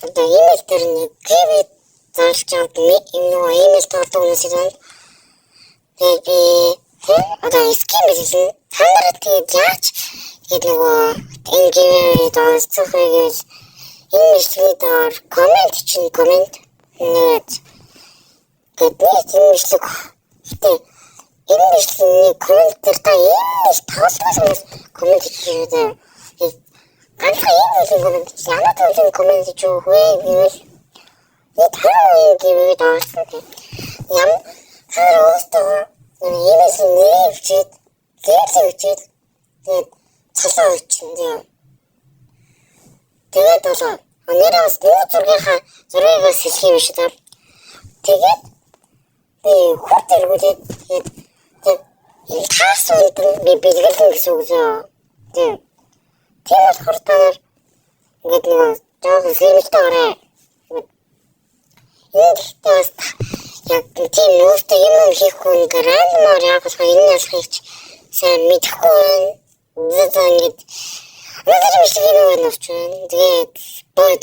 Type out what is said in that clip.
одоо имэйл дээр нэг гэрээ заалж аваад имэйл тоолдог хүмүүс юм. Тэгээд одоо ским билсэн. Танараа тэгээд яаж гэдэг нөгөө энэ гэрээ доосцох вэ гэж имэйлээр комент чинь комент нэг гэдэг имэйлэг гэдэг энэ имэйлний комент дээр та имэйл тоолсон комент хийгээд ганцхан имэйл ямар төрлийн комент ч үгүй гэвэл энэ гэрээ доосцох юм харуулдаг имэйл нэрвчээд гэрэлжээд тэгээд цалаа өчнөө. Тэгээд болоо нэрээс зургаас хэлэх юм шиг байна. Тэгээд хурд эргүүлээд энэ таасууд бэлгэлэн гэсэн үг зөө. Тэгээд хурдаар ингээд нэг жоохон сэргэлтээрээ энэ яг тийм өөртөө юм хийхгүй гэрэл яг бас энэс хийч сайн мэдэхгүй зэзэнгэд надад биш юм байна ч тэгээд бай